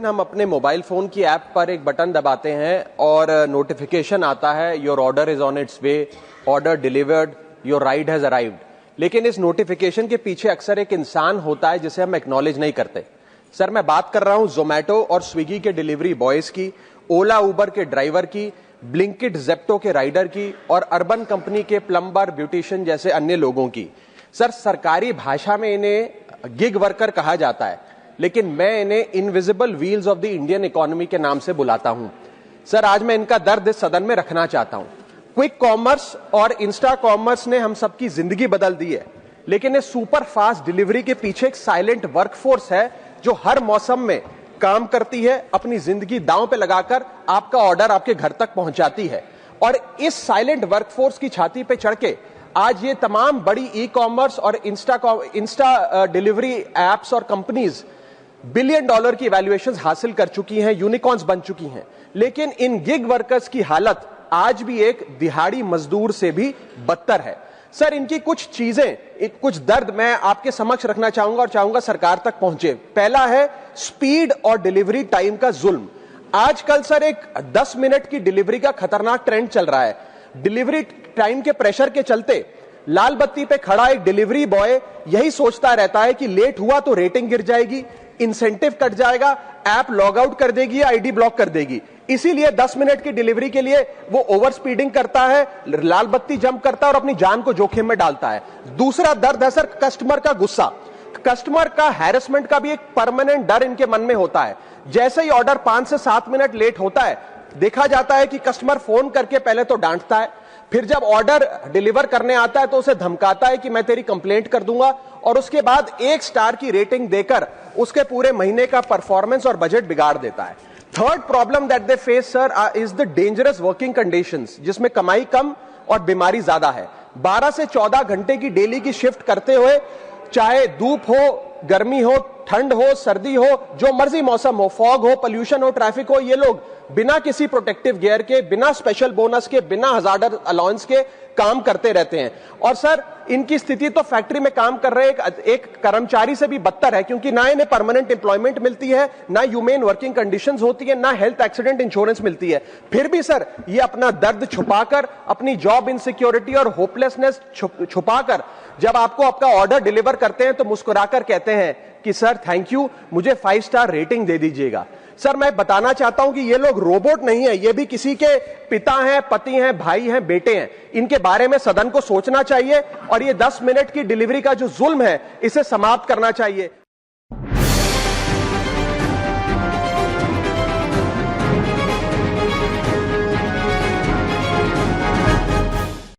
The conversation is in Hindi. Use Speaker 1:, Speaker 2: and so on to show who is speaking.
Speaker 1: हम अपने मोबाइल फोन की ऐप पर एक बटन दबाते हैं और नोटिफिकेशन आता है, your order is on it's way, order delivered, your ride has arrived. लेकिन इस नोटिफिकेशन के पीछे अक्सर एक इंसान होता है जिसे हम एक्नॉलेज नहीं करते। सर, मैं बात कर रहा हूं जोमैटो और स्विगी के डिलीवरी बॉयज की, ओला उबर के ड्राइवर की, ब्लिंकिट जेप्टो के राइडर की और अर्बन कंपनी के प्लम्बर, ब्यूटिशियन जैसे अन्य लोगों की। सर, सरकारी भाषा में इन्हें गिग वर्कर कहा जाता है, लेकिन मैं इन्हें invisible wheels of the Indian economy के नाम से बुलाता हूं। सर, आज मैं इनका दर्द इस सदन में रखना चाहता हूं। क्विक कॉमर्स और इंस्टा कॉमर्स ने हम सबकी जिंदगी बदल दी है, लेकिन इस सुपर फास्ट डिलीवरी के पीछे एक साइलेंट वर्कफोर्स है जो हर मौसम में काम करती है, अपनी जिंदगी दांव पे लगाकर आपका ऑर्डर आपके घर तक पहुंचाती है। और इस साइलेंट वर्कफोर्स की छाती पे चढ़ के आज ये तमाम बड़ी ई कॉमर्स और इंस्टा डिलीवरी एप्स और कंपनीज $1 बिलियन की वैल्यूएशंस हासिल कर चुकी हैं, यूनिकॉर्न्स बन चुकी हैं। लेकिन इन गिग वर्कर्स की हालत आज भी एक दिहाड़ी मजदूर से भी बदतर है। सर, इनकी कुछ चीजें, कुछ दर्द मैं आपके समक्ष रखना चाहूंगा और चाहूंगा सरकार तक पहुंचे। पहला है स्पीड और डिलीवरी टाइम का जुल्म। आजकल सर एक 10 मिनट की डिलीवरी का खतरनाक ट्रेंड चल रहा है। डिलीवरी टाइम के प्रेशर के चलते लाल बत्ती पे खड़ा एक डिलीवरी बॉय यही सोचता रहता है कि लेट हुआ तो रेटिंग गिर जाएगी, इंसेंटिव कट जाएगा, ऐप लॉग आउट कर देगी या आईडी ब्लॉक कर देगी। इसीलिए 10 मिनट की डिलीवरी के लिए वो ओवर स्पीडिंग करता है, लाल बत्ती जंप करता है और अपनी जान को जोखिम में डालता है। दूसरा दर्द है सर कस्टमर का गुस्सा। कस्टमर का हैरेसमेंट का भी एक परमानेंट डर इनके मन में होता है। जैसे ही ऑर्डर 5 से 7 मिनट लेट होता है, देखा जाता है कि कस्टमर फोन करके पहले तो डांटता है, फिर जब ऑर्डर डिलीवर करने आता है तो उसे धमकाता है कि मैं तेरी कंप्लेंट कर दूंगा, और उसके बाद 1 स्टार की रेटिंग देकर उसके पूरे महीने का परफॉर्मेंस और बजट बिगाड़ देता है। Third problem that they face sir is the dangerous working conditions, जिसमें कमाई कम और बीमारी ज्यादा है। 12 से 14 घंटे की डेली की शिफ्ट करते हुए, चाहे धूप हो, गर्मी हो, ठंड हो, सर्दी हो, जो मर्जी मौसम हो, फॉग हो, पोल्यूशन हो, ट्रैफिक हो, ये लोग बिना किसी प्रोटेक्टिव गियर के, बिना स्पेशल बोनस के, बिना हजार्डर अलाउंस के काम करते रहते हैं। और सर, इनकी स्थिति तो फैक्ट्री में काम कर रहे एक कर्मचारी से भी बदतर है, क्योंकि ना इन्हें परमानेंट एम्प्लॉयमेंट मिलती है, ना ह्यूमेन वर्किंग कंडीशंस होती है, ना हेल्थ एक्सीडेंट इंश्योरेंस मिलती है। फिर भी सर ये अपना दर्द छुपाकर, अपनी जॉब इनसिक्योरिटी और होपलेसनेस छुपाकर जब आपको आपका ऑर्डर डिलीवर करते हैं तो मुस्कुराकर कहते हैं कि सर थैंक यू, मुझे 5 स्टार रेटिंग दे दीजिएगा। सर, मैं बताना चाहता हूं कि ये लोग रोबोट नहीं है, ये भी किसी के पिता हैं, पति हैं, भाई हैं, बेटे हैं। इनके बारे में सदन को सोचना चाहिए और ये 10 मिनट की डिलीवरी का जो जुल्म है इसे समाप्त करना चाहिए।